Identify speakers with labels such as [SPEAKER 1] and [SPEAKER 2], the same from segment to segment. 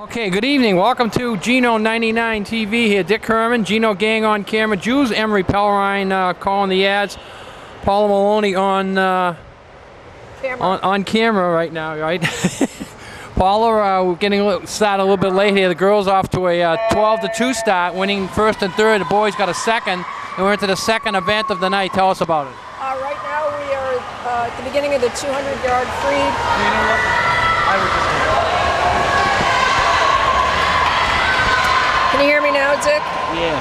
[SPEAKER 1] Okay, good evening. Welcome to Geno 99 TV here. Dick Herman, Geno Gang on camera. Jules Emery Pellerine calling the ads. Paula Maloney on camera right now, right? Paula, we're getting started a little bit late here. The girls off to a 12-2 start, winning first and third. The boys got a second, and we're into the second event of the night. Tell us about it.
[SPEAKER 2] Right now we are at the beginning of the 200-yard free.
[SPEAKER 1] You know what? I was just
[SPEAKER 2] Can you hear me now, Dick?
[SPEAKER 1] Yes.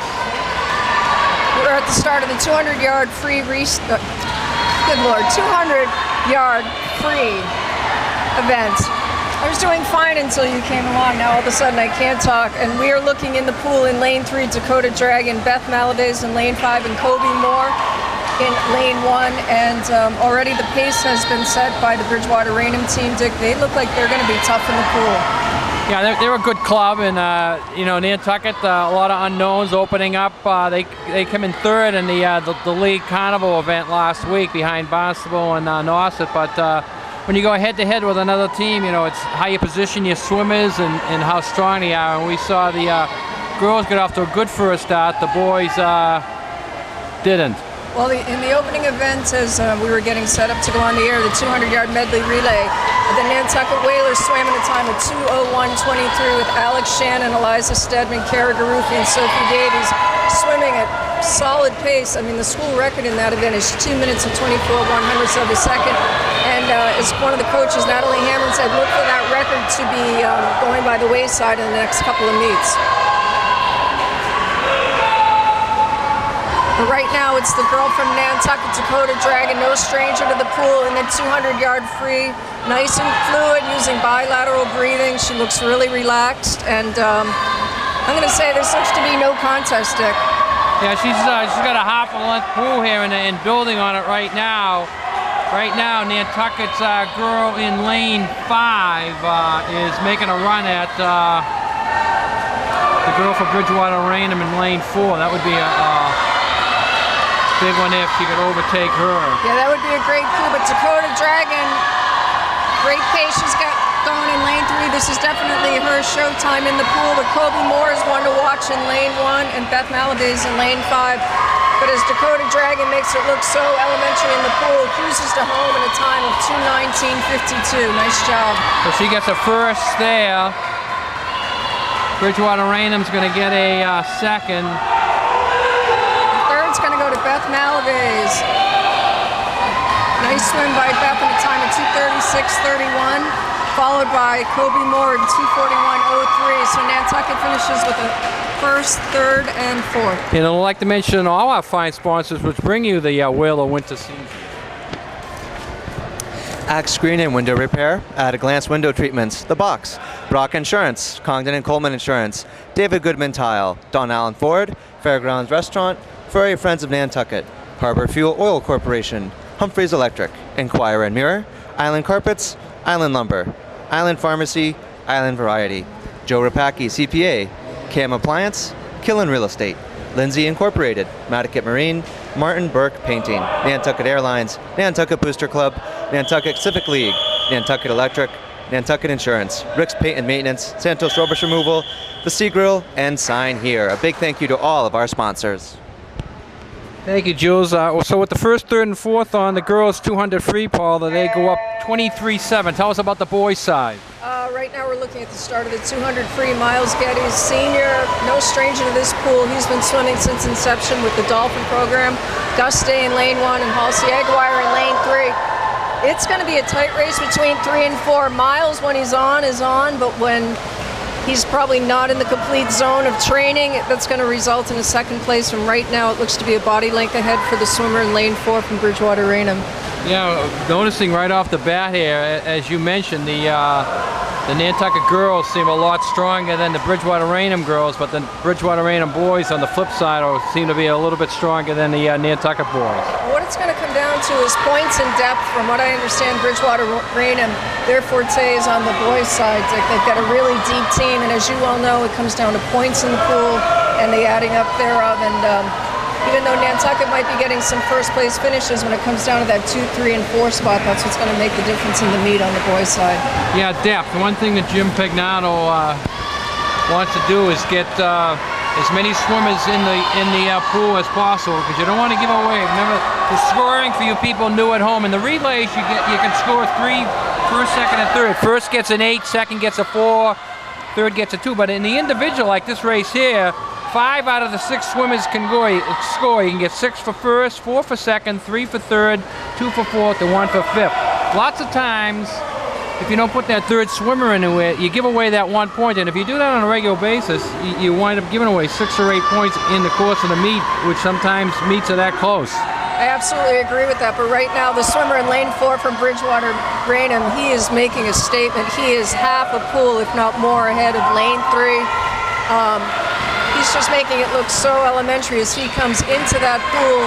[SPEAKER 2] We're at the start of the 200-yard free good Lord, 200-yard free event. I was doing fine until you came along. Now all of a sudden I can't talk. And we are looking in the pool in lane 3, Dakota Dragon, Beth Malabays in lane 5, and Kobe Moore in lane 1. And already the pace has been set by the Bridgewater-Raynhampt team. Dick, they look like they're going to be tough in the pool.
[SPEAKER 1] Yeah, they're a good club, and you know, Nantucket, a lot of unknowns opening up. They came in third in the league carnival event last week behind Barnstable and Nauset. But when you go head-to-head with another team, you know, it's how you position your swimmers and how strong they are. And we saw the girls get off to a good first start. The boys didn't.
[SPEAKER 2] Well, in the opening event, as we were getting set up to go on the air, the 200-yard medley relay, the Nantucket Whalers swam in a time of 2:01:23 with Alex Shannon, Eliza Stedman, Kara Garufi, and Sophie Davies swimming at solid pace. I mean, the school record in that event is 2 minutes and 24 100ths of a second. And as one of the coaches, Natalie Hamlin, said, look for that record to be going by the wayside in the next couple of meets. But right now, it's the girl from Nantucket, Dakota Dragon, no stranger to the pool in the 200-yard free. Nice and fluid, using bilateral breathing. She looks really relaxed, and I'm going to say this looks to be no contest, Dick.
[SPEAKER 1] Yeah, she's got a half-length pool here and building on it right now. Right now, Nantucket's girl in lane 5 is making a run at the girl from Bridgewater-Raynhampt in lane 4. That would be a big one if she could overtake her.
[SPEAKER 2] Yeah, that would be a great coup. But Dakota Dragon, great pace she's got going in lane 3. This is definitely her showtime in the pool. But Kobe Moore is one to watch in lane 1, and Beth Malabays in lane 5. But as Dakota Dragon makes it look so elementary in the pool, cruises to home in a time of 2:19:52. Nice job.
[SPEAKER 1] So she gets a first there. Bridgewater-Raynampt's going to get a second.
[SPEAKER 2] It's going to go to Beth Malabays. Nice swim by Beth in a time of 2:36:31, followed by Kobe Moore in 2:41:03. So Nantucket finishes with a first, third, and fourth.
[SPEAKER 1] You know, I'd like to mention all our fine sponsors which bring you the Whaler winter season.
[SPEAKER 3] Axe Screen and Window Repair, At a Glance Window Treatments, The Box, Brock Insurance, Congdon and Coleman Insurance, David Goodman Tile, Don Allen Ford, Fairgrounds Restaurant, Furry Friends of Nantucket, Harbor Fuel Oil Corporation, Humphreys Electric, Enquire and Mirror, Island Carpets, Island Lumber, Island Pharmacy, Island Variety, Joe Rapaki CPA, Cam Appliance, Killen Real Estate, Lindsay Incorporated, Matticat Marine, Martin Burke Painting, Nantucket Airlines, Nantucket Booster Club, Nantucket Civic League, Nantucket Electric, Nantucket Insurance, Rick's Paint and Maintenance, Santos Rubbish Removal, The Sea Grill, and Sign Here. A big thank you to all of our sponsors.
[SPEAKER 1] Thank you, Jules. So with the first, third, and fourth on the girls' 200 free, Paul, they go up 23-7. Tell us about the boys' side.
[SPEAKER 2] Right now we're looking at the start of the 200 free. Miles Geddes, senior, no stranger to this pool. He's been swimming since inception with the Dolphin program. Gus Day in lane 1 and Halsey Aguirre in lane 3. It's going to be a tight race between 3 and 4. Miles, when he's on, is on, but when he's probably not in the complete zone of training, that's going to result in a second place. And right now it looks to be a body length ahead for the swimmer in lane 4 from Bridgewater-Raynhampt.
[SPEAKER 1] Yeah, noticing right off the bat here, as you mentioned, the Nantucket girls seem a lot stronger than the Bridgewater-Raynhampt girls, but the Bridgewater-Raynhampt boys on the flip side seem to be a little bit stronger than the Nantucket boys.
[SPEAKER 2] What it's going to come down to is points and depth. From what I understand, Bridgewater-Raynhampt, their forte is on the boys' side. They've got a really deep team, and as you all know, it comes down to points in the pool and the adding up thereof. And even though Nantucket might be getting some first place finishes, when it comes down to that 2, 3, and 4 spot, that's what's going to make the difference in the meet on the boys' side.
[SPEAKER 1] Yeah, depth. One thing that Jim Pignano wants to do is get as many swimmers in the pool as possible, because you don't want to give away. Remember, the scoring for you people new at home in the relays, you can score 3 first, second, and third. First gets an 8, second gets a 4, third gets a 2. But in the individual, like this race here, 5 out of the 6 swimmers can score. You can get 6 for first, 4 for second, 3 for third, 2 for fourth, and 1 for fifth. Lots of times, if you don't put that third swimmer into it, you give away that 1 point. And if you do that on a regular basis, you wind up giving away 6 or 8 points in the course of the meet, which sometimes meets are that close.
[SPEAKER 2] I absolutely agree with that, but right now the swimmer in lane 4 from Raynhampt, he is making a statement. He is half a pool, if not more, ahead of lane 3. He's just making it look so elementary as he comes into that pool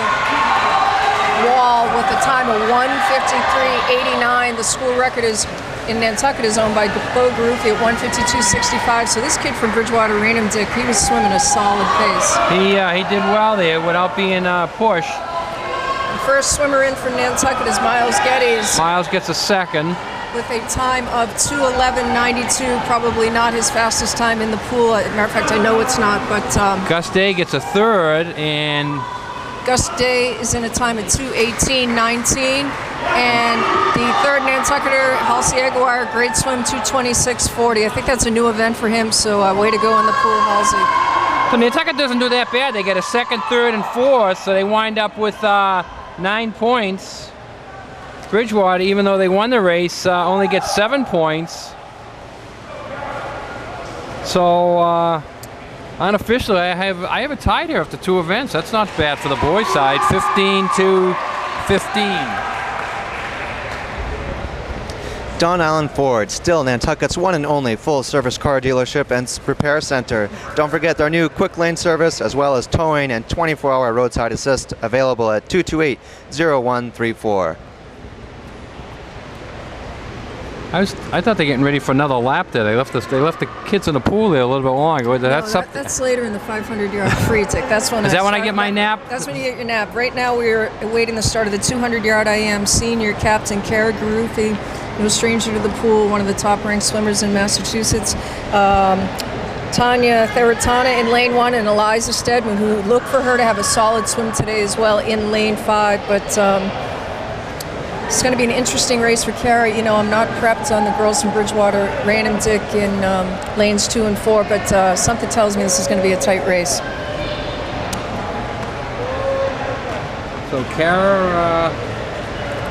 [SPEAKER 2] wall with a time of 1:53.89. The school record in Nantucket is owned by Bo Garufi at 1:52.65. So this kid from Raynhampt, Dick, he was swimming a solid pace.
[SPEAKER 1] He did well there without being pushed.
[SPEAKER 2] The first swimmer in from Nantucket is Miles Geddes.
[SPEAKER 1] Miles gets a second.
[SPEAKER 2] With a time of 2:11.92, probably not his fastest time in the pool. As a matter of fact, I know it's not, but...
[SPEAKER 1] Gus Day gets a third, and...
[SPEAKER 2] Gus Day is in a time of 2:18.19. And the third Nantucketer, Halsey Aguirre, great swim, 2:26.40. I think that's a new event for him, so way to go in the pool, Halsey.
[SPEAKER 1] So Nantucket doesn't do that bad. They get a second, third, and fourth, so they wind up with 9 points. Bridgewater, even though they won the race, only gets 7 points. So unofficially, I have a tie here after 2 events. That's not bad for the boys' side, 15-15.
[SPEAKER 3] Don Allen Ford, still Nantucket's one and only full-service car dealership and repair center. Don't forget their new quick lane service, as well as towing and 24-hour roadside assist, available at 228-0134.
[SPEAKER 1] I thought they were getting ready for another lap there. They left the kids in the pool there a little bit longer.
[SPEAKER 2] That's later in the 500-yard free, Dick. That's when.
[SPEAKER 1] Is that when I get my nap?
[SPEAKER 2] That's when you get your nap. Right now we're awaiting the start of the 200-yard IM. Senior captain Kara Garufi, no stranger to the pool, one of the top-ranked swimmers in Massachusetts. Tanya Theratana in lane 1, and Eliza Stedman, who look for her to have a solid swim today as well in lane 5, but. It's going to be an interesting race for Kara. You know, I'm not prepped on the girls from Raynhampt, Dick, in lanes 2 and 4, but something tells me this is going to be a tight race.
[SPEAKER 1] So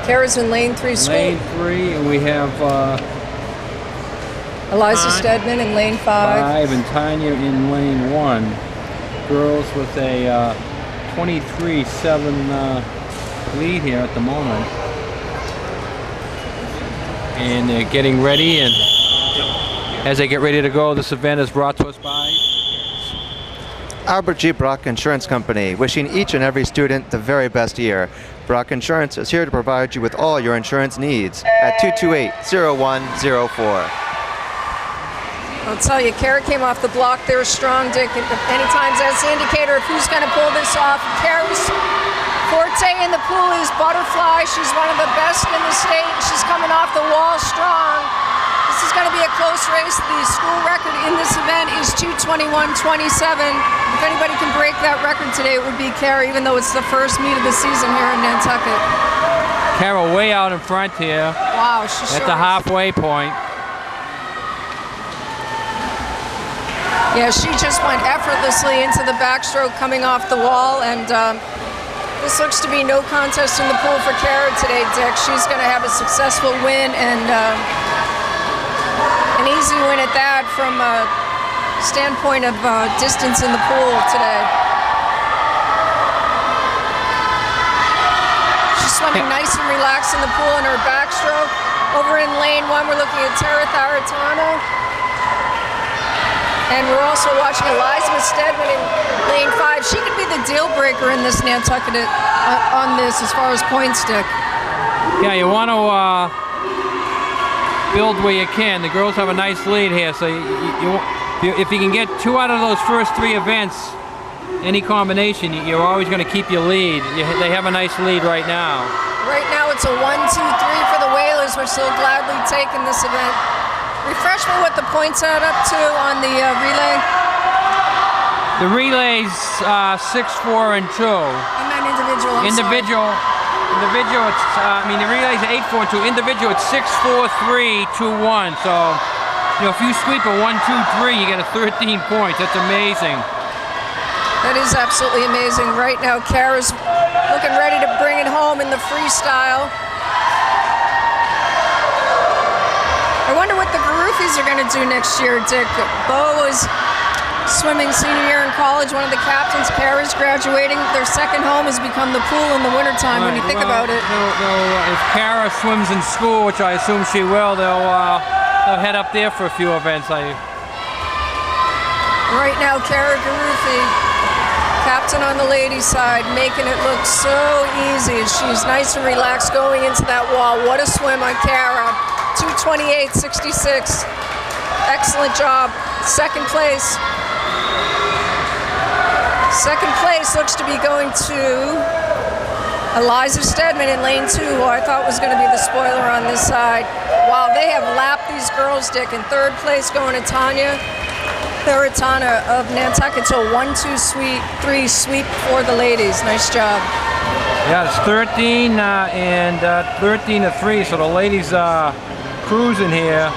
[SPEAKER 2] Kara's in lane 3.
[SPEAKER 1] Lane 3, and we have
[SPEAKER 2] Eliza Stedman in lane 5.
[SPEAKER 1] And Tanya in lane 1. Girls with a 23-7 lead here at the moment. And they're getting ready, and as they get ready to go, this event is brought to us by
[SPEAKER 3] Albert G. Brock Insurance Company, wishing each and every student the very best year. Brock Insurance is here to provide you with all your insurance needs at 228-0104.
[SPEAKER 2] I'll tell you, Kara came off the block there strong, Dick. Many times that's the indicator of who's going to pull this off. Kara's forte in the pool is butterfly. She's one of the best in the state. She's coming off the wall strong. This is going to be a close race. The school record in this event is 2:21.27. If anybody can break that record today, it would be Kara, even though it's the first meet of the season here in Nantucket.
[SPEAKER 1] Kara way out in front here.
[SPEAKER 2] Wow, she's
[SPEAKER 1] at the halfway point.
[SPEAKER 2] Yeah, she just went effortlessly into the backstroke coming off the wall, and this looks to be no contest in the pool for Kara today, Dick. She's going to have a successful win, and an easy win at that from a standpoint of distance in the pool today. She's swimming nice and relaxed in the pool in her backstroke. Over in lane 1, we're looking at Tara Theratana. And we're also watching Eliza Stedman in lane 5. She could be the deal breaker in this Nantucket on this as far as points, Dick.
[SPEAKER 1] Yeah, you want to build where you can. The girls have a nice lead here, so if you can get 2 out of those first 3 events, any combination, you're always going to keep your lead. They have a nice lead right now.
[SPEAKER 2] Right now it's a 1-2-3 for the Whalers, which they'll gladly take in this event. Refresh me what the points add up to on the relay.
[SPEAKER 1] The relay's 6, 4, and 2.
[SPEAKER 2] I meant individual. I'm
[SPEAKER 1] Individual, it's, the relay's 8, 4, 2. Individual, it's 6, 4, 3, 2, 1. So, if you sweep a 1, 2, 3, you get a 13 points. That's amazing.
[SPEAKER 2] That is absolutely amazing. Right now, Kara's looking ready to bring it home in the freestyle. I wonder what the Garufis are going to do next year, Dick. Bo was swimming senior year in college, one of the captains. Kara's graduating. Their second home has become the pool in the wintertime, when you think about it.
[SPEAKER 1] If Kara swims in school, which I assume she will, they'll head up there for a few events.
[SPEAKER 2] Right now, Kara Garufi, captain on the ladies' side, making it look so easy. She's nice and relaxed going into that wall. What a swim on Kara. 2:28.66. Excellent job. Second place. Second place looks to be going to Eliza Stedman in lane 2, who I thought was going to be the spoiler on this side. Wow, they have lapped these girls, Dick. In third place going to Tanya Peritana of Nantucket. So 1, 2, 3 sweep for the ladies. Nice job.
[SPEAKER 1] Yeah, it's 13 and 13-3. So the ladies cruising here,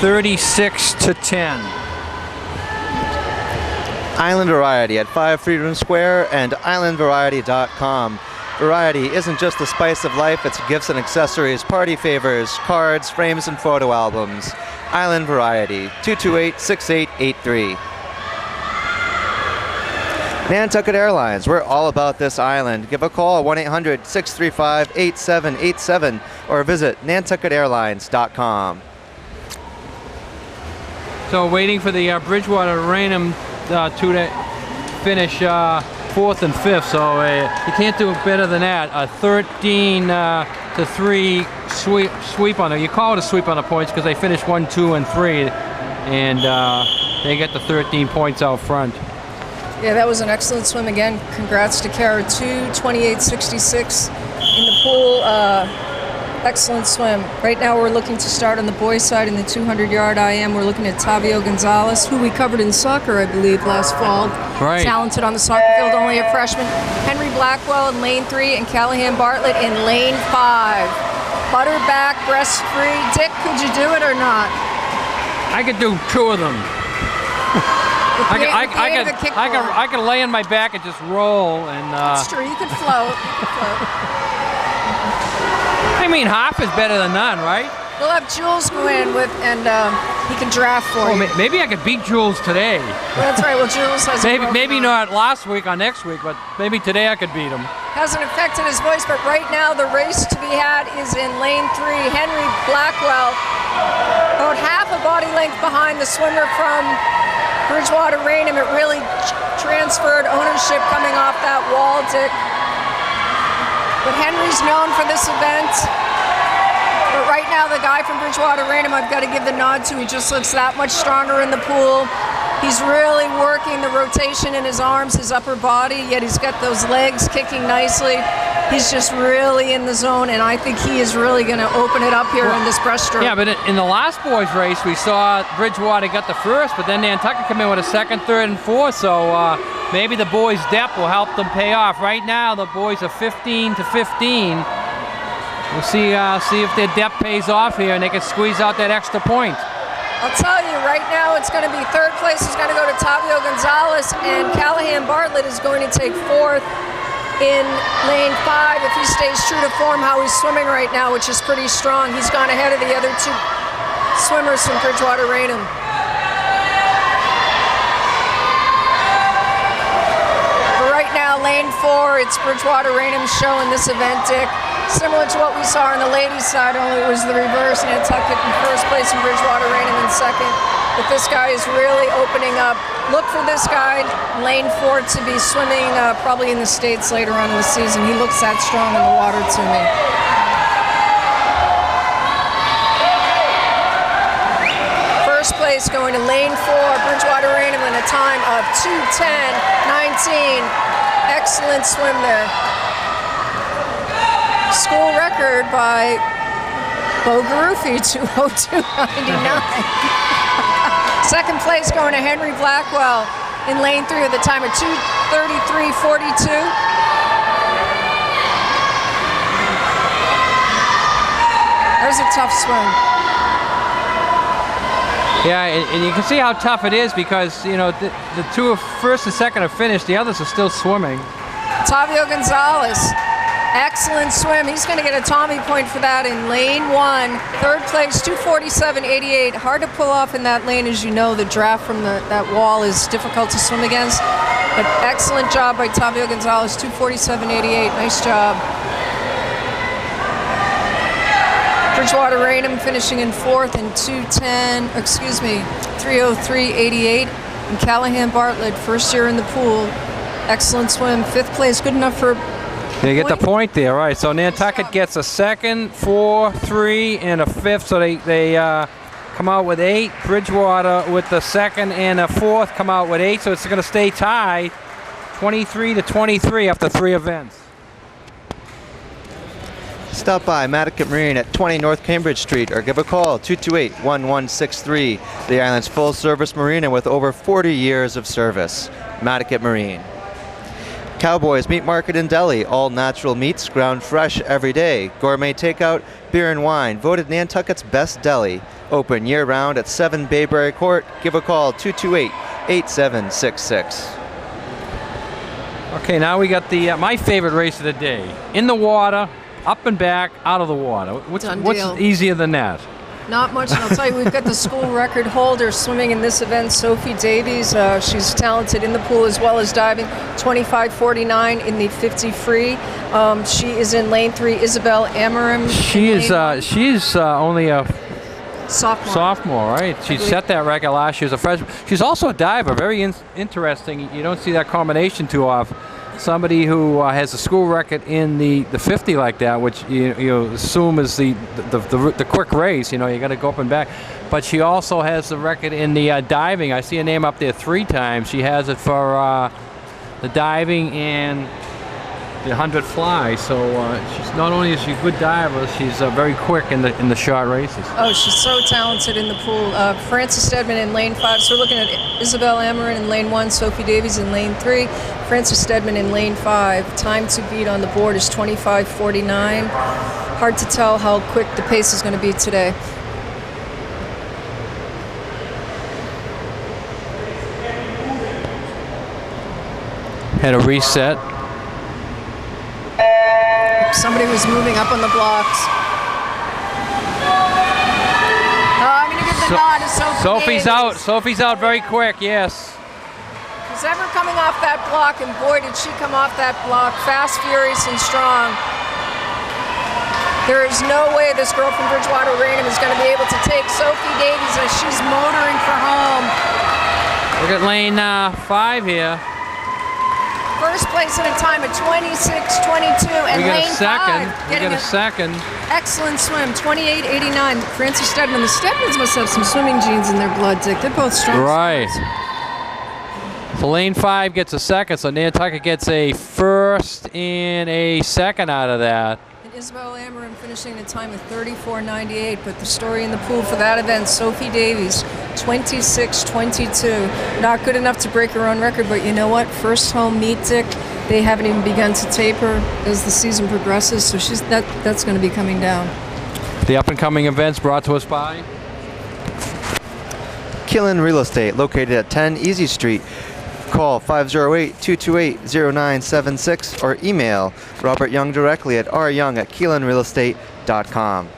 [SPEAKER 1] 36-10.
[SPEAKER 3] Island Variety at 5 Freedom Square and islandvariety.com. Variety isn't just the spice of life, it's gifts and accessories, party favors, cards, frames, and photo albums. Island Variety, 228-6883. Nantucket Airlines, we're all about this island. Give a call, 1-800-635-8787, or visit nantucketairlines.com.
[SPEAKER 1] So waiting for the Bridgewater Raynham to finish 4th and 5th, so you can't do better than that. A 13-3 sweep on it. You call it a sweep on the points because they finished 1, 2, and 3, and they get the 13 points out front.
[SPEAKER 2] Yeah, that was an excellent swim again. Congrats to Kara. 2:28.66 in the pool. Excellent swim. Right now we're looking to start on the boys' side in the 200-yard IM. We're looking at Tavio Gonzalez, who we covered in soccer, I believe, last fall.
[SPEAKER 1] Right.
[SPEAKER 2] Talented on the soccer field, only a freshman. Henry Blackwell in lane 3 and Callahan Bartlett in lane 5. Butterback, breast-free. Dick, could you do it or not?
[SPEAKER 1] I could do 2 of them. I could lay on my back and just roll and.
[SPEAKER 2] That's true. You could float.
[SPEAKER 1] I mean, half is better than none, right?
[SPEAKER 2] We'll have Jules go in with, and he can draft for you.
[SPEAKER 1] Maybe I could beat Jules today.
[SPEAKER 2] Well, that's right. Well, Jules has
[SPEAKER 1] maybe not last week or next week, but maybe today I could beat him.
[SPEAKER 2] Hasn't affected his voice, but right now the race to be had is in lane 3. Henry Blackwell, about half a body length behind the swimmer from Bridgewater Raynham. It really transferred ownership coming off that wall, Dick. But Henry's known for this event. But right now, the guy from Bridgewater Raynham, I've got to give the nod to. He just looks that much stronger in the pool. He's really working the rotation in his arms, his upper body, yet he's got those legs kicking nicely. He's just really in the zone, and I think he is really going to open it up here in this breaststroke.
[SPEAKER 1] Yeah, but in the last boys' race, we saw Bridgewater got the first, but then Nantucket come in with a second, third, and fourth, so maybe the boys' depth will help them pay off. Right now, the boys are 15-15. We'll see if their depth pays off here and they can squeeze out that extra point.
[SPEAKER 2] I'll tell you, right now it's going to be third place is going to go to Tavio Gonzalez, and Callahan Bartlett is going to take 4th in lane 5 if he stays true to form how he's swimming right now, which is pretty strong. He's gone ahead of the other 2 swimmers from Bridgewater Raynham. But right now, lane 4, it's Bridgewater Raynham's show in this event, Dick. Similar to what we saw on the ladies' side, only it was the reverse. Nantucket in first place and Bridgewater Raynham in second. But this guy is really opening up. Look for this guy, lane 4, to be swimming probably in the States later on in the season. He looks that strong in the water to me. First place going to lane 4, Bridgewater Raynham, in a time of 2:10.19. Excellent swim there. School record by Bo Garufi, 2:02.99. Second place going to Henry Blackwell in lane 3 with a time of 2:33.42. There's a tough swim.
[SPEAKER 1] Yeah, and you can see how tough it is because, you know, the two of first and second are finished. The others are still swimming.
[SPEAKER 2] Tavio Gonzalez, excellent swim. He's going to get a Tommy point for that in lane 1. Third place, 2:47.88. Hard to pull off in that lane, as you know. The draft from that wall is difficult to swim against. But excellent job by Tavio Gonzalez, 2:47.88. Nice job. Bridgewater-Raynham finishing in 4th in 3:03.88. And Callahan Bartlett, first year in the pool. Excellent swim. 5th place, good enough for
[SPEAKER 1] They get the point there, right? So Nantucket gets a 2nd, 4, 3, and a 5th. So they come out with 8. Bridgewater with the 2nd and a 4th come out with 8. So it's going to stay tied, 23-23 after 3 events.
[SPEAKER 3] Stop by Matticat Marine at 20 North Cambridge Street or give a call 228-1163. The island's full-service marina with over 40 years of service. Matticat Marine. Cowboys Meat Market in Delhi. All natural meats, ground fresh every day. Gourmet takeout, beer and wine. Voted Nantucket's best deli. Open year-round at 7 Bayberry Court. Give a call 228-8766.
[SPEAKER 1] Okay, now we got the my favorite race of the day. In the water, up and back, out of the water. What's easier than that?
[SPEAKER 2] Not much, and I'll tell you, we've got the school record holder swimming in this event, Sophie Davies. She's talented in the pool as well as diving, 25.49 in the 50 free. She is in lane 3, Isabel Amarim.
[SPEAKER 1] She's only a
[SPEAKER 2] sophomore,
[SPEAKER 1] right? She set that record last year as a freshman. She's also a diver, very interesting. You don't see that combination too often. Somebody who has a school record in the 50 like that, which you assume is the quick race. You know, you got to go up and back. But she also has the record in the diving. I see a name up there 3 times. She has it for the diving and the 100 fly. So she's not only is she a good diver, she's very quick in the short races.
[SPEAKER 2] Oh, she's so talented in the pool. Frances Stedman in lane 5. So we're looking at Isabel Amarin in lane 1, Sophie Davies in lane 3, Frances Stedman in lane 5. Time to beat on the board is 25.49. Hard to tell how quick the pace is going to be today.
[SPEAKER 1] Had a reset.
[SPEAKER 2] Somebody was moving up on the blocks. I'm going to give the nod to Sophie
[SPEAKER 1] Sophie's
[SPEAKER 2] Davies.
[SPEAKER 1] out. Sophie's out very quick, yes.
[SPEAKER 2] Who's ever coming off that block, and boy, did she come off that block. Fast, furious, and strong. There is no way this girl from Bridgewater-Raynham is going to be able to take Sophie Davies as she's motoring for home.
[SPEAKER 1] Look at lane 5 here.
[SPEAKER 2] First place in a time of 26.22, and
[SPEAKER 1] We got
[SPEAKER 2] lane
[SPEAKER 1] a second.
[SPEAKER 2] 5
[SPEAKER 1] We
[SPEAKER 2] getting
[SPEAKER 1] got a second.
[SPEAKER 2] excellent swim, 28.89. Frances Stedman. The Stedmans must have some swimming genes in their blood, Dick. They're both strong.
[SPEAKER 1] Right. So lane 5 gets a second, so Nantucket gets a first and a second out of that.
[SPEAKER 2] And Isabel Amarim finishing a time of 34.98, but the story in the pool for that event, Sophie Davies, 26.22. Not good enough to break her own record, but you know what? First home meet, Dick. They haven't even begun to taper as the season progresses, so that's going to be coming down.
[SPEAKER 1] The up-and-coming events brought to us by
[SPEAKER 3] Keelan Real Estate, located at 10 Easy Street. Call 508-228-0976 or email Robert Young directly at ryoung@keelanrealestate.com.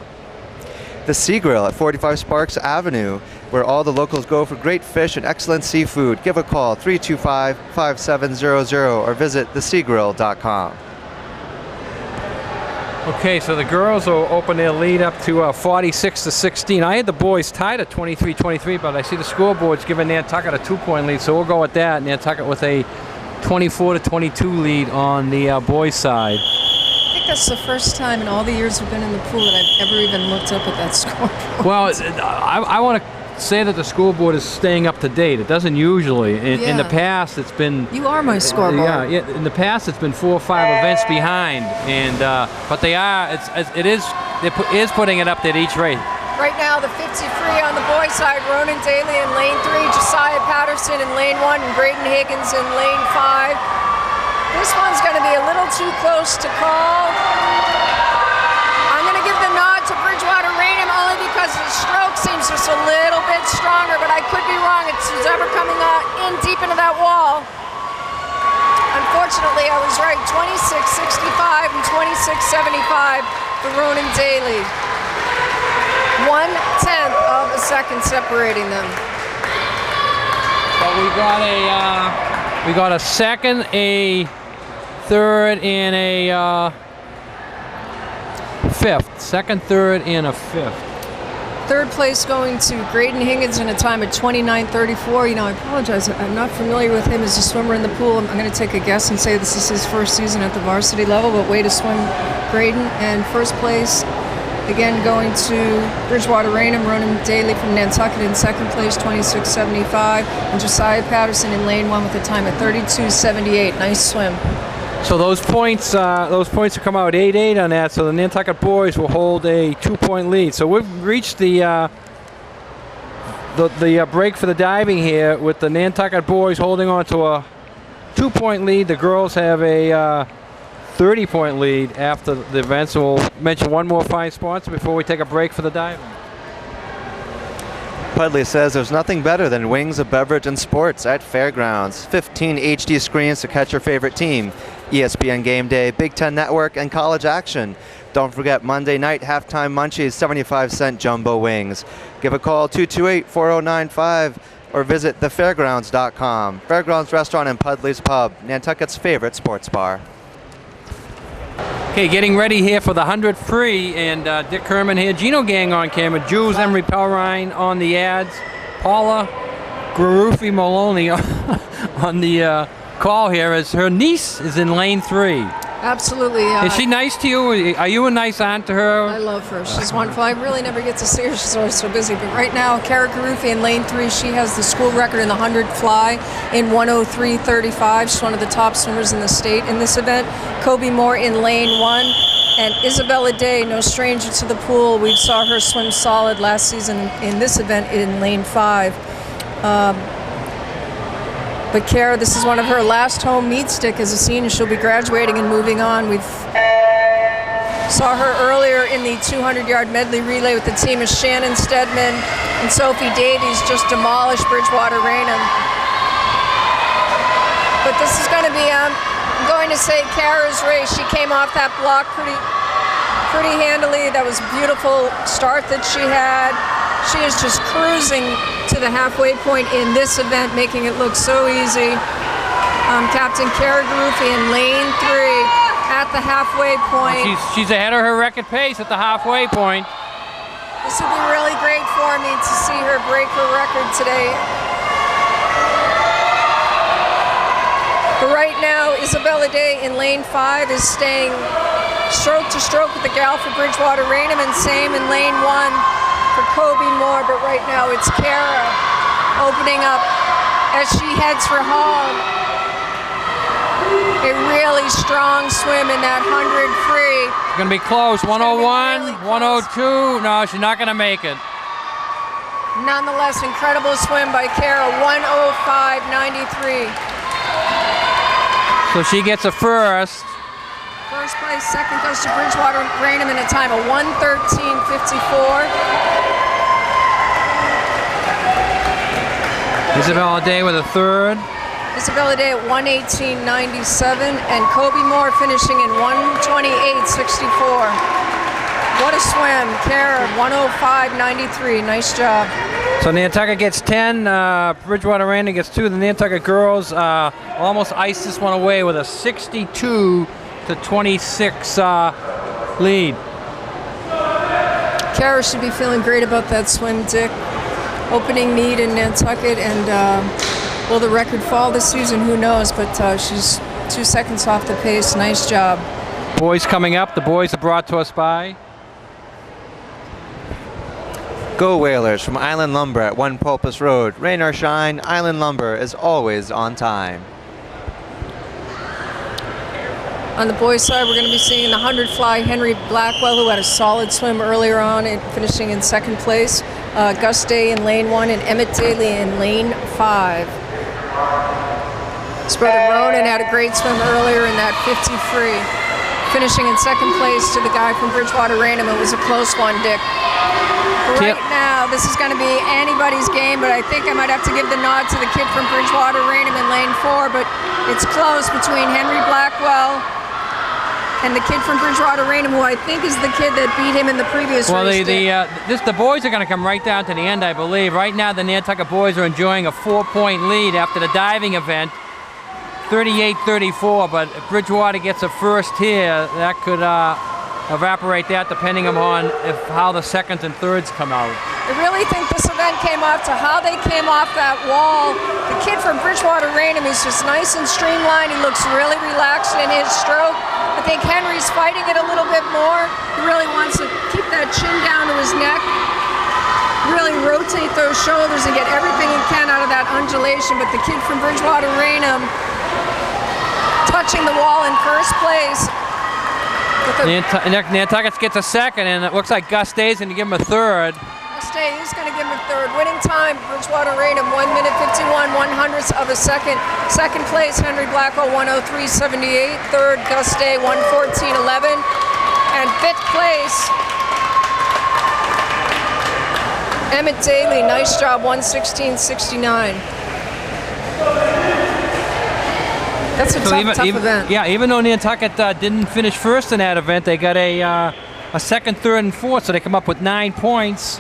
[SPEAKER 3] The Sea Grill at 45 Sparks Avenue, where all the locals go for great fish and excellent seafood. Give a call 325-5700 or visit theseagrill.com.
[SPEAKER 1] Okay, so the girls will open their lead up to 46-16. I had the boys tied at 23-23, but I see the scoreboard's giving Nantucket a 2-point lead, so we'll go with that. Nantucket with a 24-22 lead on the boys' side.
[SPEAKER 2] I think that's the first time in all the years we've been in the pool that I've ever even looked up at that scoreboard.
[SPEAKER 1] Well, I want to say that the school board is staying up to date. It doesn't usually. In the
[SPEAKER 2] Yeah.
[SPEAKER 1] past, it's been.
[SPEAKER 2] You are my scoreboard.
[SPEAKER 1] Yeah. In the past, it's been 4 or 5 events behind, and but they are. It is putting it up at each race.
[SPEAKER 2] Right now, the 50-free on the boys' side, Ronan Daly in lane 3, Josiah Patterson in lane 1, and Graydon Higgins in lane 5. This one's going to be a little too close to call. I'm going to give the nod to Bridgewater-Raynham only because the stroke seems just a little bit stronger, but I could be wrong. It's ever coming in deep into that wall. Unfortunately, I was right. 26.65 and 26.75 for Ronan Daly. 1/10 of a second separating them.
[SPEAKER 1] But we got a second, a third, and a fifth. Second, third, and a fifth.
[SPEAKER 2] Third place going to Graydon Higgins in a time at 29:34. You know, I apologize. I'm not familiar with him as a swimmer in the pool. I'm going to take a guess and say this is his first season at the varsity level, but way to swim, Graydon. And first place, again, going to Bridgewater-Raynham, Ronan Daly from Nantucket in second place, 26.75, and Josiah Patterson in lane 1 with a time at 32.78. Nice swim.
[SPEAKER 1] So those points will come out 8-8 on that. So the Nantucket boys will hold a 2-point lead. So we've reached the break for the diving here, with the Nantucket boys holding on to a 2-point lead. The girls have a 30-point lead after the event. So we'll mention one more fine sponsor before we take a break for the diving.
[SPEAKER 3] Pudley says there's nothing better than wings of beverage and sports at Fairgrounds. 15 HD screens to catch your favorite team. ESPN Game Day, Big Ten Network, and college action. Don't forget Monday night halftime munchies, 75-cent jumbo wings. Give a call 228-4095 or visit thefairgrounds.com. Fairgrounds Restaurant and Pudley's Pub, Nantucket's favorite sports bar.
[SPEAKER 1] Okay, getting ready here for the 100 free, and Dick Herman here. Gino Gang on camera. Jules Emery Pelrine on the ads. Paula Garufi Maloney on the call here, as her niece is in lane 3.
[SPEAKER 2] Absolutely.
[SPEAKER 1] Is she nice to you? Are you a nice aunt to her?
[SPEAKER 2] I love her. She's wonderful. I really never get to see her. She's always so busy. But right now, Kara Garufi in lane 3. She has the school record in the 100 fly in 103.35. She's one of the top swimmers in the state in this event. Kobe Moore in lane 1. And Isabella Day, no stranger to the pool. We saw her swim solid last season in this event in lane 5. But Kara, this is one of her last home meet stick as a senior. She'll be graduating and moving on. We saw her earlier in the 200-yard medley relay with the team of Shannon Stedman and Sophie Davies, just demolished Bridgewater-Raynham. But this is going to be, I'm going to say, Kara's race. She came off that block pretty handily. That was a beautiful start that she had. She is just cruising to the halfway point in this event, making it look so easy. Captain Kara Garufi in lane 3 at the halfway point.
[SPEAKER 1] She's ahead of her record pace at the halfway point.
[SPEAKER 2] This would be really great for me to see her break her record today. But right now, Isabella Day in lane 5 is staying stroke to stroke with the gal for Bridgewater-Raynham, and same in lane 1 for Kobe Moore. But right now it's Kara opening up as she heads for home. A really strong swim in that 100 free.
[SPEAKER 1] It's going to be close. 101,
[SPEAKER 2] really close.
[SPEAKER 1] 102. No, she's not going to make it.
[SPEAKER 2] Nonetheless, incredible swim by Kara, 105.93.
[SPEAKER 1] So she gets a first.
[SPEAKER 2] First place, second goes to Bridgewater-Raynham in a time of 1:13.54.
[SPEAKER 1] Isabella Day with a third.
[SPEAKER 2] Isabella Day at 1:18.97, and Kobe Moore finishing in 1:28.64. What a swim, Kara, 105.93. Nice job.
[SPEAKER 1] So Nantucket gets 10, Bridgewater-Raynham gets 2. The Nantucket girls almost iced this one away with a 62-26 lead.
[SPEAKER 2] Kara should be feeling great about that swim, Dick. Opening meet in Nantucket, and will the record fall this season? Who knows, but she's 2 seconds off the pace. Nice job.
[SPEAKER 1] Boys coming up. The boys are brought to us by
[SPEAKER 3] Go Whalers from Island Lumber at 1 Pulpus Road. Rain or shine, Island Lumber is always on time.
[SPEAKER 2] On the boys' side, we're going to be seeing the 100 fly Henry Blackwell, who had a solid swim earlier on and finishing in second place. Gus Day in lane 1 and Emmett Daly in lane 5. His brother Ronan had a great swim earlier in that 50 free, finishing in second place to the guy from Bridgewater Raynham. It was a close one, Dick. Right now, this is going to be anybody's game, but I think I might have to give the nod to the kid from Bridgewater Raynham in lane 4, but it's close between Henry Blackwell and the kid from Bridgewater Raynham, who I think is the kid that beat him in the previous race.
[SPEAKER 1] The boys are going to come right down to the end, I believe. Right now, the Nantucket boys are enjoying a 4-point lead after the diving event, 38-34. But if Bridgewater gets a first here, that could evaporate that, depending upon how the seconds and thirds come out.
[SPEAKER 2] I really think this event came off to how they came off that wall. The kid from Bridgewater Raynham is just nice and streamlined. He looks really relaxed in his stroke. I think Henry's fighting it a little bit more. He really wants to keep that chin down to his neck, really rotate those shoulders and get everything he can out of that undulation. But the kid from Bridgewater Raynham touching the wall in first place.
[SPEAKER 1] Nantucket gets a second, and it looks like Gus Day's going to give him a third.
[SPEAKER 2] Gus Day is going to give him a third. Winning time, Bridgewater Raynham, 1 minute 51 100ths of a second. Second place, Henry Blackwell, 103.78. Third, Gus Day, 114.11. And fifth place, Emmett Daly, nice job, 116.69. That's a tough event.
[SPEAKER 1] Yeah, even though Nantucket didn't finish first in that event, they got a second, third, and fourth, so they come up with 9 points.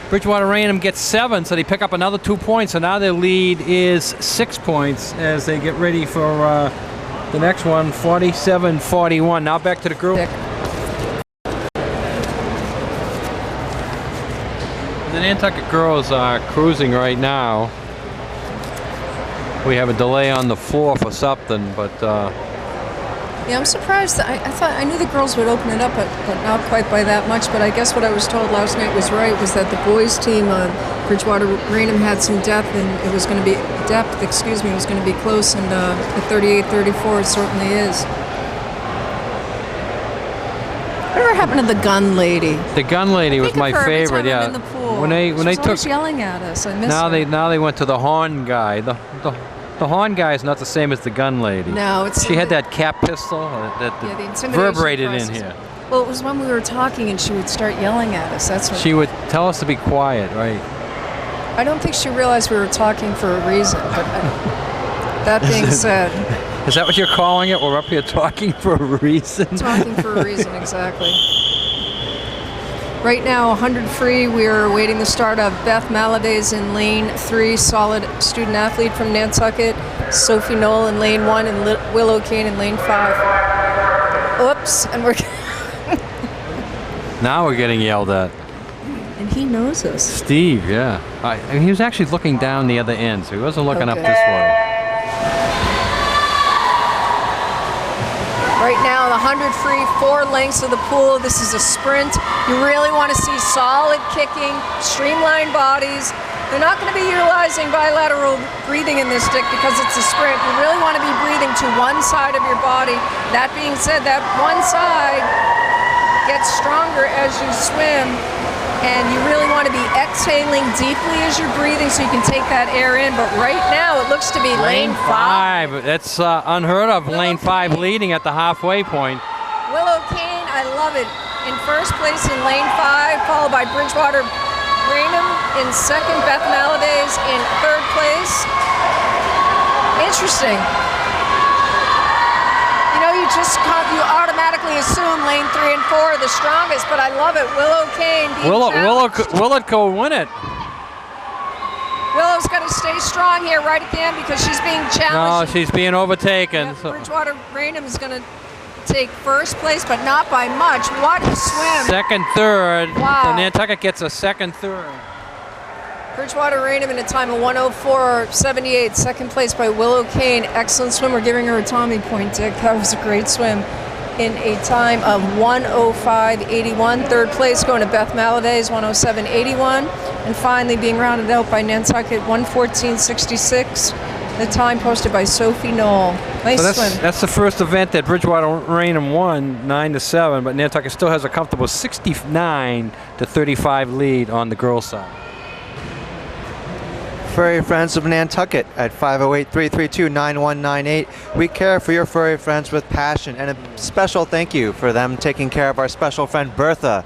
[SPEAKER 1] Bridgewater Raynham gets 7, so they pick up another 2 points, so now their lead is 6 points as they get ready for the next one, 47-41. Now back to the group. The Nantucket girls are cruising right now. We have a delay on the floor for something, but
[SPEAKER 2] yeah, I'm surprised. I knew the girls would open it up, but not quite by that much. But I guess what I was told last night was right, was that the boys' team on Bridgewater Raynham had some depth, and it was going to be it was going to be close, and at 38-34, it certainly is. Whatever happened to the gun lady?
[SPEAKER 1] The gun lady was my favorite. Yeah,
[SPEAKER 2] in the pool.
[SPEAKER 1] when they
[SPEAKER 2] took yelling at us. I miss her.
[SPEAKER 1] Now they went to the horn guy. The horn guy is not the same as the gun lady.
[SPEAKER 2] No,
[SPEAKER 1] she had that cap pistol that reverberated in here.
[SPEAKER 2] Well, it was when we were talking and she would start yelling at us. That's what
[SPEAKER 1] she would tell us to be quiet, right?
[SPEAKER 2] I don't think she realized we were talking for a reason. But that being said,
[SPEAKER 1] is that what you're calling it? We're up here talking for a reason.
[SPEAKER 2] Talking for a reason, exactly. Right now, 100 free, we're awaiting the start of Beth Malade's in lane 3, solid student athlete from Nantucket. Sophie Knoll in lane 1 and Willow Kane in lane 5. Oops, and we're...
[SPEAKER 1] Now we're getting yelled at.
[SPEAKER 2] And he knows us.
[SPEAKER 1] Steve, yeah. He was actually looking down the other end, so he wasn't looking up this way.
[SPEAKER 2] Right now, the 100 free, 4 lengths of the pool. This is a sprint. You really want to see solid kicking, streamlined bodies. They're not going to be utilizing bilateral breathing in this, Dick, because it's a sprint. You really want to be breathing to one side of your body. That being said, that one side gets stronger as you swim, and you really want to be exhaling deeply as you're breathing so you can take that air in. But right now, it looks to be lane 5.
[SPEAKER 1] That's unheard of. Lane 5 leading at the halfway point.
[SPEAKER 2] Willow Kane, I love it, in first place in lane 5, followed by Bridgewater Raynham in second, Beth Malade's in third place. Interesting. You automatically assume lane 3 and 4 are the strongest, but I love it. Willow Kane being
[SPEAKER 1] Will it go win it?
[SPEAKER 2] Willow's going to stay strong here right at the end because she's being challenged.
[SPEAKER 1] No, she's being overtaken.
[SPEAKER 2] Yeah, Bridgewater Raynham is going to take first place, but not by much. What a swim.
[SPEAKER 1] Second, third.
[SPEAKER 2] Wow.
[SPEAKER 1] So Nantucket gets a second, third.
[SPEAKER 2] Bridgewater Raynham in a time of 104.78. Second place by Willow Kane. Excellent swimmer, giving her a Tommy point, Dick. That was a great swim. in a time of 1:05.81. Third place going to Beth Malave's 1:07.81. And finally being rounded out by Nantucket 1:14.66. The time posted by Sophie Knoll. Nice swim.
[SPEAKER 1] That's the first event that Bridgewater-Raynham won 9-7, but Nantucket still has a comfortable 69-35 lead on the girls' side.
[SPEAKER 3] Furry Friends of Nantucket at 508-332-9198. We care for your furry friends with passion, and a special thank you for them taking care of our special friend Bertha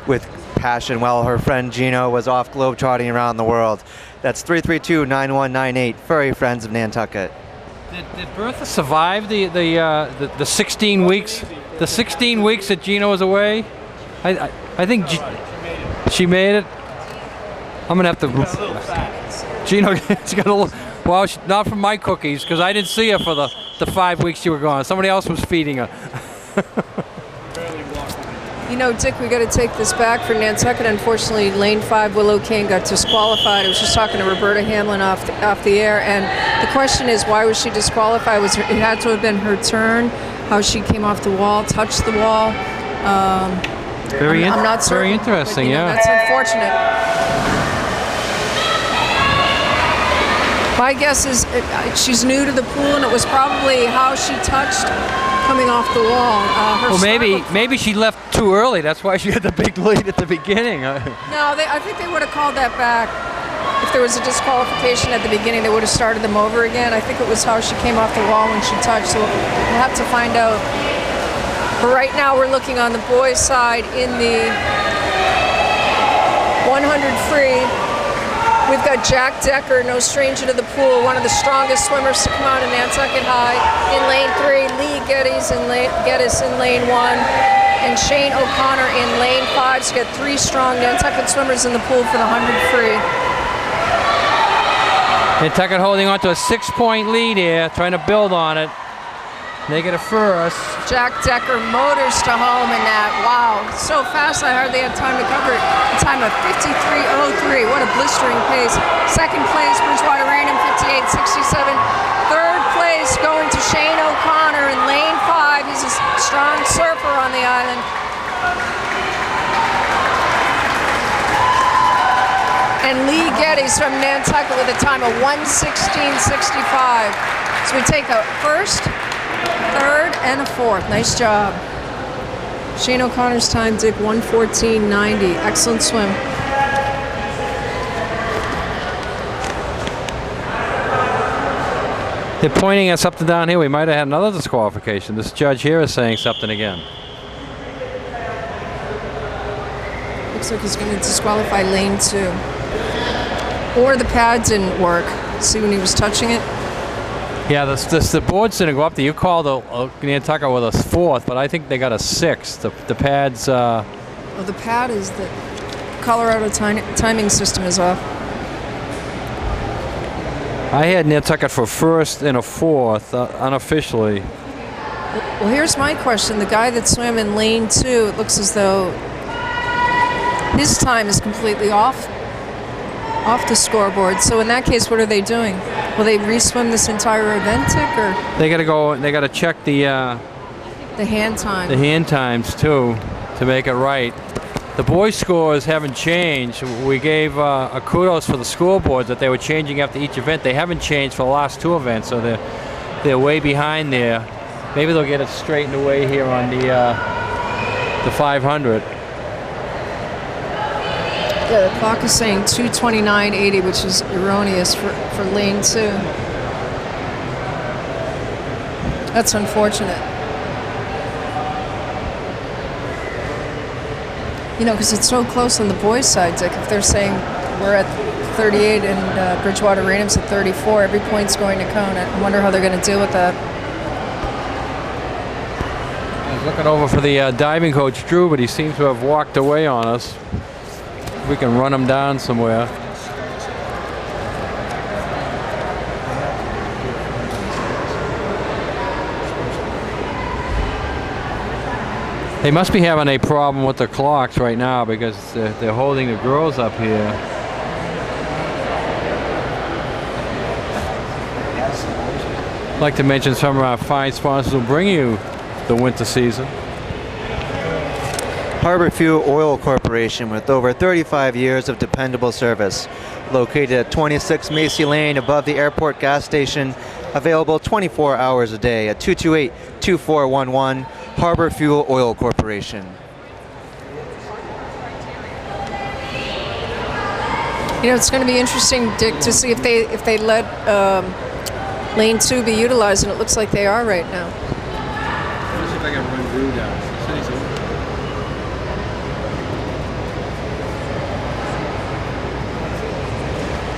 [SPEAKER 3] with passion while her friend Gino was off globetrotting around the world. That's 332-9198, Furry Friends of Nantucket.
[SPEAKER 1] Did Bertha survive the 16 weeks? The 16 weeks that Gino was away? I think she made it. I'm gonna have to. Gino, she got a little. Well, not from my cookies, because I didn't see her for the 5 weeks you were gone. Somebody else was feeding her.
[SPEAKER 2] You know, Dick, we got to take this back for Nantucket. Unfortunately, lane 5, Willow King, got disqualified. I was just talking to Roberta Hamlin off the air, and the question is, why was she disqualified? It had to have been her turn, how she came off the wall, touched the wall. I'm not certain.
[SPEAKER 1] Very interesting,
[SPEAKER 2] but,
[SPEAKER 1] yeah.
[SPEAKER 2] That's unfortunate. My guess is she's new to the pool, and it was probably how she touched coming off the wall.
[SPEAKER 1] Well, maybe she left too early. That's why she had the big lead at the beginning.
[SPEAKER 2] No, I think they would have called that back. If there was a disqualification at the beginning, they would have started them over again. I think it was how she came off the wall when she touched, so we'll have to find out. But right now we're looking on the boys' side in the 100 free. We've got Jack Decker, no stranger to the pool, one of the strongest swimmers to come out of Nantucket High. In lane 3, Lee Geddes in lane 1, and Shane O'Connor in lane 5. So you got 3 strong Nantucket swimmers in the pool for the 100 free.
[SPEAKER 1] Nantucket holding on to a 6-point lead here, trying to build on it. They get a first.
[SPEAKER 2] Jack Decker motors to home in that. Wow, so fast I hardly had time to cover it. A time of 53.03. What a blistering pace. Second place, Bridgewater-Raynham, 58.67. Third place going to Shane O'Connor in lane 5. He's a strong surfer on the island. And Lee Geddes from Nantucket with a time of 1:16.65. So we take a first, third, and a fourth. Nice job. Shane O'Connor's time, Dick, 1:14.90. Excellent swim.
[SPEAKER 1] They're pointing at something down here. We might have had another disqualification. This judge here is saying something again.
[SPEAKER 2] Looks like he's going to disqualify lane 2. Or the pad didn't work. See when he was touching it?
[SPEAKER 1] Yeah, the boards didn't go up there. You called Nantucket with a 4th, but I think they got a 6th. The pads.
[SPEAKER 2] Oh, the pad is the Colorado timing system is off.
[SPEAKER 1] I had Nantucket for 1st and a 4th unofficially.
[SPEAKER 2] Well, here's my question. The guy that swam in lane 2, it looks as though his time is completely off the scoreboard. So in that case, what are they doing? Will they re-swim this entire event, Dick, or?
[SPEAKER 1] They got to go. They got to check the
[SPEAKER 2] hand time.
[SPEAKER 1] The hand times too, to make it right. The boys' scores haven't changed. We gave a kudos for the scoreboards that they were changing after each event. They haven't changed for the last 2 events, so they're way behind there. Maybe they'll get it straightened away here on the 500.
[SPEAKER 2] Yeah, the clock is saying 2:29.80, which is erroneous for lane 2. That's unfortunate. You know, because it's so close on the boys' side, Dick. If they're saying we're at 38 and Bridgewater-Raynham's at 34, every point's going to count. I wonder how they're going to deal with that.
[SPEAKER 1] I was looking over for the diving coach, Drew, but he seems to have walked away on us. We can run him down somewhere. They must be having a problem with the clocks right now because they're holding the girls up here. I'd like to mention some of our fine sponsors will bring you the winter season.
[SPEAKER 3] Harbor Fuel Oil Corporation, with over 35 years of dependable service. Located at 26 Macy Lane above the airport gas station. Available 24 hours a day at 228-2411. Harbor Fuel Oil Corporation.
[SPEAKER 2] You know, it's going to be interesting, Dick, to see if they let lane 2 be utilized, and it looks like they are right now.
[SPEAKER 1] Let's see if I can run through down.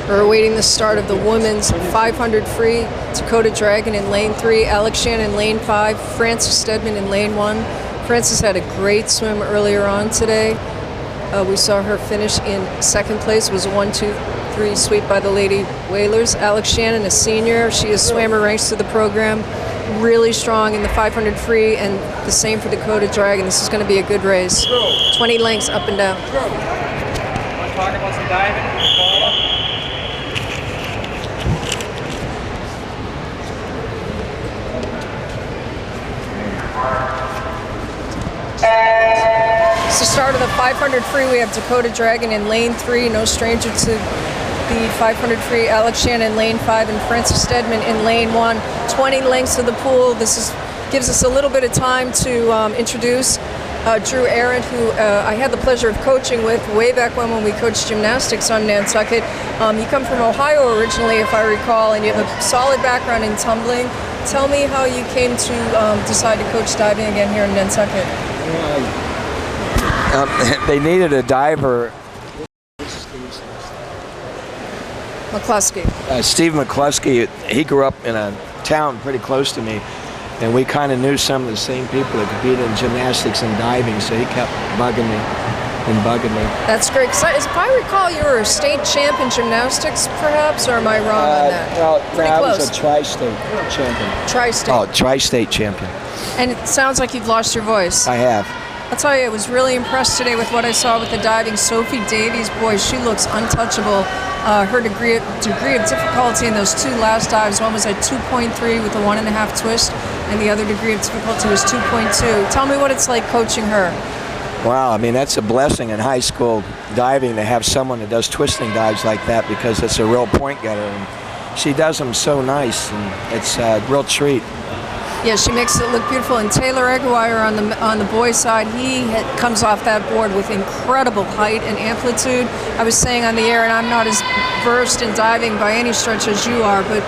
[SPEAKER 2] We're awaiting the start of the women's 500 free. Dakota Dragon in lane 3, Alex Shannon in lane 5, Frances Stedman in lane 1. Frances had a great swim earlier on today. We saw her finish in second place. It was a 1-2-3 sweep by the Lady Whalers. Alex Shannon, a senior, she is swimmer ranks to the program. Really strong in the 500 free, and the same for Dakota Dragon. This is going to be a good race. 20 lengths up and down.
[SPEAKER 1] Want to talk about some diving?
[SPEAKER 2] It's the start of the 500 free. We have Dakota Dragon in lane 3, no stranger to the 500 free. Alex Shannon in lane 5 and Frances Stedman in lane 1. 20 lengths of the pool. Gives us a little bit of time to introduce Drew Arendt, who I had the pleasure of coaching with way back when we coached gymnastics on Nantucket. You come from Ohio originally, if I recall, and you have a solid background in tumbling. Tell me how you came to decide to coach diving again here in Nantucket.
[SPEAKER 4] They needed a diver.
[SPEAKER 2] McCluskey.
[SPEAKER 4] Steve McCluskey, he grew up in a town pretty close to me, and we kind of knew some of the same people that competed in gymnastics and diving, so he kept bugging me.
[SPEAKER 2] That's great. If I recall, you were a state champ in gymnastics, perhaps, or am I wrong on that?
[SPEAKER 4] I was a tri-state champion.
[SPEAKER 2] Tri-state.
[SPEAKER 4] Oh, tri-state champion.
[SPEAKER 2] And it sounds like you've lost your voice.
[SPEAKER 4] I have.
[SPEAKER 2] I'll tell you, I was really impressed today with what I saw with the diving. Sophie Davies, boy, she looks untouchable. Her degree of difficulty in those 2 last dives, one was at 2.3 with a 1.5 twist, and the other degree of difficulty was 2.2. Tell me what it's like coaching her.
[SPEAKER 4] Wow, I mean, that's a blessing in high school diving to have someone that does twisting dives like that, because it's a real point getter, and she does them so nice, and it's a real treat.
[SPEAKER 2] Yeah, she makes it look beautiful. And Taylor Eggwire on the boys' side, he comes off that board with incredible height and amplitude. I was saying on the air, and I'm not as versed in diving by any stretch as you are, but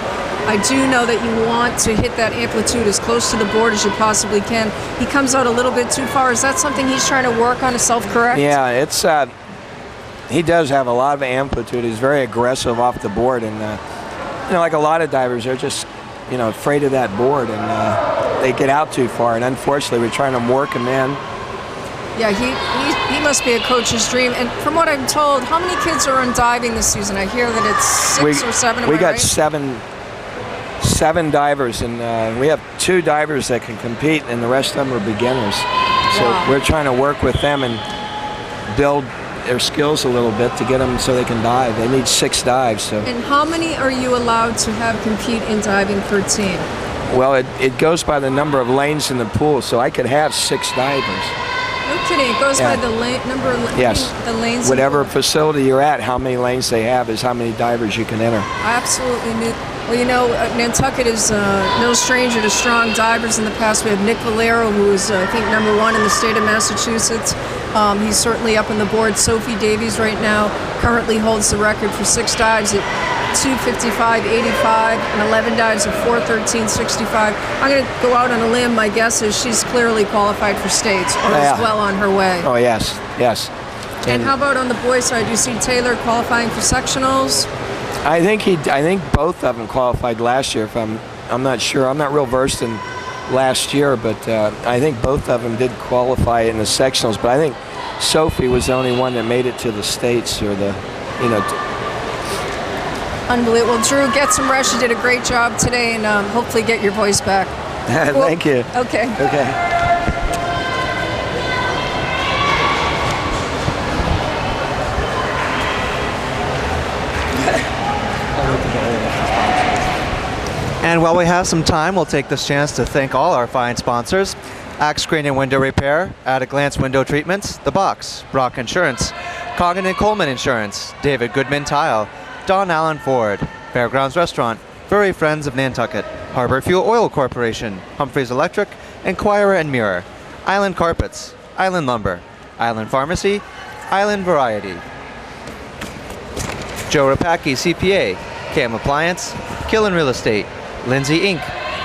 [SPEAKER 2] I do know that you want to hit that amplitude as close to the board as you possibly can. He comes out a little bit too far. Is that something he's trying to work on to self-correct?
[SPEAKER 4] Yeah, it's he does have a lot of amplitude. He's very aggressive off the board, and like a lot of divers, they're just afraid of that board, and they get out too far. And unfortunately, we're trying to work him in.
[SPEAKER 2] Yeah, he must be a coach's dream. And from what I'm told, how many kids are on diving this season? I hear that it's 6 or 7.
[SPEAKER 4] We got seven divers, and we have 2 divers that can compete, and the rest of them are beginners. So we're trying to work with them and build their skills a little bit to get them so they can dive. They need 6 dives. So.
[SPEAKER 2] And how many are you allowed to have compete in diving per team?
[SPEAKER 4] Well, it goes by the number of lanes in the pool, so I could have 6 divers.
[SPEAKER 2] No kidding. It goes by the number of the lanes.
[SPEAKER 4] Whatever facility you're at, how many lanes they have is how many divers you can enter.
[SPEAKER 2] I absolutely knew. Well, Nantucket is no stranger to strong divers. In the past, we have Nick Valero, who is, I think, number 1 in the state of Massachusetts. He's certainly up on the board. Sophie Davies right now currently holds the record for 6 dives at 2:55.85 and 11 dives at 4:13.65. I'm going to go out on a limb. My guess is she's clearly qualified for states, or is well on her way.
[SPEAKER 4] Oh, yes.
[SPEAKER 2] And how about on the boys' side? Do you see Taylor qualifying for sectionals?
[SPEAKER 4] I think both of them qualified last year. If I'm not sure. I'm not real versed in last year, but I think both of them did qualify in the sectionals. But I think Sophie was the only one that made it to the states, or
[SPEAKER 2] Unbelievable. Well, Drew, get some rest. You did a great job today, and hopefully get your voice back.
[SPEAKER 4] Thank you.
[SPEAKER 2] Okay.
[SPEAKER 3] And while we have some time, we'll take this chance to thank all our fine sponsors. Axe Screen and Window Repair, At a Glance Window Treatments, The Box, Brock Insurance, Congdon and Coleman Insurance, David Goodman Tile, Don Allen Ford, Fairgrounds Restaurant, Furry Friends of Nantucket, Harbor Fuel Oil Corporation, Humphreys Electric, Enquirer and Mirror, Island Carpets, Island Lumber, Island Pharmacy, Island Variety, Joe Rapaki CPA, Cam Appliance, Killen Real Estate, Lindsay Inc.,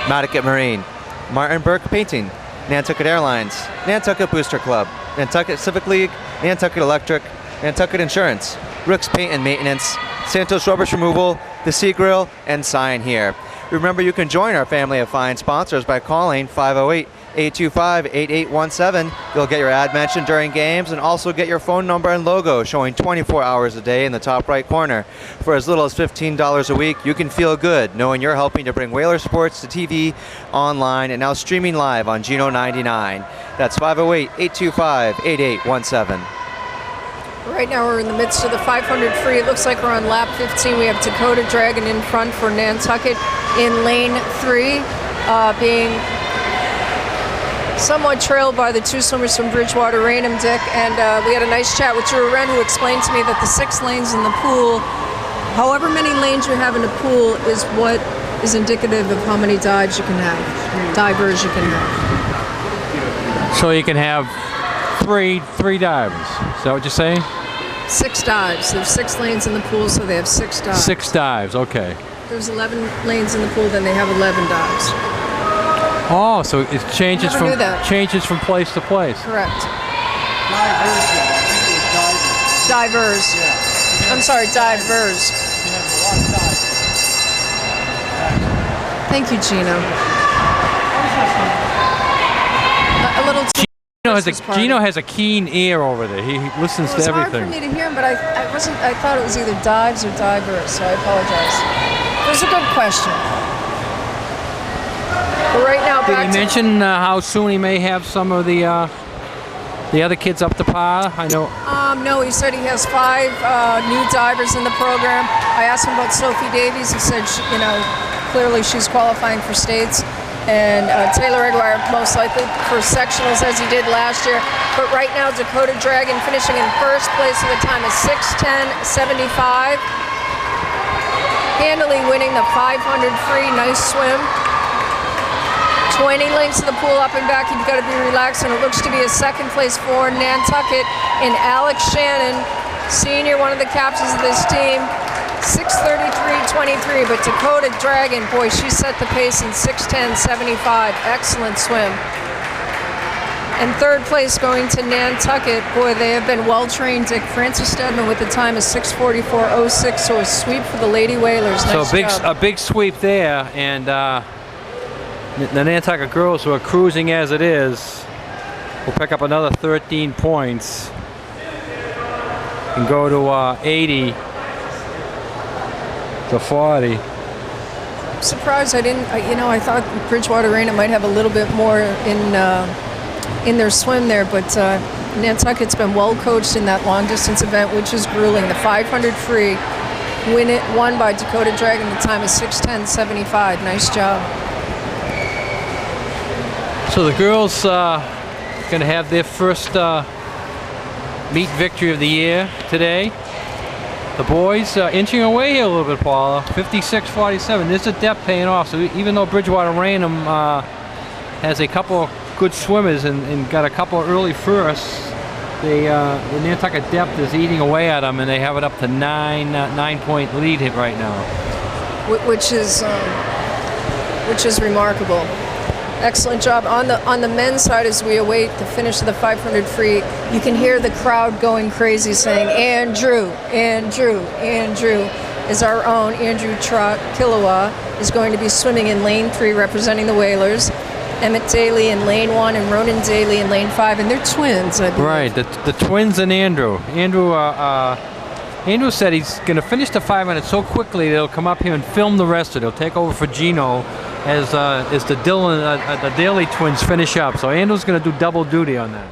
[SPEAKER 3] Madicat Marine, Martin Burke Painting, Nantucket Airlines, Nantucket Booster Club, Nantucket Civic League, Nantucket Electric, Nantucket Insurance, Rick's Paint and Maintenance, Santos Rubbish Removal, The Sea Grill, and Sign Here. Remember, you can join our family of fine sponsors by calling 508-825-8817. You'll get your ad mentioned during games and also get your phone number and logo showing 24 hours a day in the top right corner. For as little as $15 a week, you can feel good knowing you're helping to bring Whaler sports to TV, online, and now streaming live on Geno 99. That's 508-825-8817.
[SPEAKER 2] Right now we're in the midst of the 500 free. It looks like we're on lap 15. We have Dakota Dragon in front for Nantucket in lane 3, being somewhat trailed by the two swimmers from Bridgewater, Raynham, Dick, and we had a nice chat with Drew Wren, who explained to me that the 6 lanes in the pool, however many lanes you have in a pool, is what is indicative of how many dives you can have, divers you can have.
[SPEAKER 1] So you can have three dives. Is that what you're saying?
[SPEAKER 2] 6 dives. There's 6 lanes in the pool, so they have 6 dives.
[SPEAKER 1] 6 dives, okay.
[SPEAKER 2] There's 11 lanes in the pool, then they have 11 dives.
[SPEAKER 1] Oh, so it changes
[SPEAKER 2] Never knew that.
[SPEAKER 1] from place to place.
[SPEAKER 2] Correct. Divers. I'm sorry, divers. Thank you, Gino. A little too.
[SPEAKER 1] Gino has a keen ear over there. He listens to everything.
[SPEAKER 2] It was hard for me to hear him, but I thought it was either dives or divers, so I apologize. It was a good question. But right now,
[SPEAKER 1] Did he mention how soon he may have some of the other kids up to par? I know.
[SPEAKER 2] No, he said he has 5 new divers in the program. I asked him about Sophie Davies. He said, clearly she's qualifying for states. And Taylor Aguirre most likely for sectionals as he did last year. But right now, Dakota Dragon finishing in first place with a time of 6:10.75. Handily winning the 500 free. Nice swim. 20 lengths of the pool up and back. You've got to be relaxed. And it looks to be a second place for Nantucket in Alex Shannon, senior, one of the captains of this team. 6:33.23, but Dakota Dragon, boy, she set the pace in 6:10.75. Excellent swim. And third place going to Nantucket. Boy, they have been well-trained. Dick, Francis Stedman with the time of 6:44.06, so a sweep for the Lady Whalers. Nice
[SPEAKER 1] job. A big sweep there, and the Nantucket girls, who are cruising as it is, will pick up another 13 points and go to 80. The 40.
[SPEAKER 2] I'm surprised I didn't. I thought Bridgewater Raynham might have a little bit more in their swim there, but Nantucket's been well coached in that long distance event, which is grueling. The 500 free, won by Dakota Dragon. The time is 6:10.75. Nice job.
[SPEAKER 1] So the girls going to have their first meet victory of the year today. The boys inching away here a little bit, Paula. 56-47. There's a depth paying off. So even though Bridgewater Raynham has a couple of good swimmers and got a couple of early firsts, the Nantucket depth is eating away at them, and they have it up to 9-point lead hit right now.
[SPEAKER 2] Which is remarkable. Excellent job. On the men's side, as we await the finish of the 500 free, you can hear the crowd going crazy saying, Andrew, Andrew, Andrew, as our own Andrew Kilowa is going to be swimming in lane 3 representing the Whalers. Emmett Daly in lane 1 and Ronan Daly in lane 5, and they're twins, I believe. Right,
[SPEAKER 1] the twins and Andrew. Andrew said he's going to finish the 500 so quickly they'll come up here and film the rest of it. He'll take over for Gino as the Daly twins finish up. So Andrew's going to do double duty on that.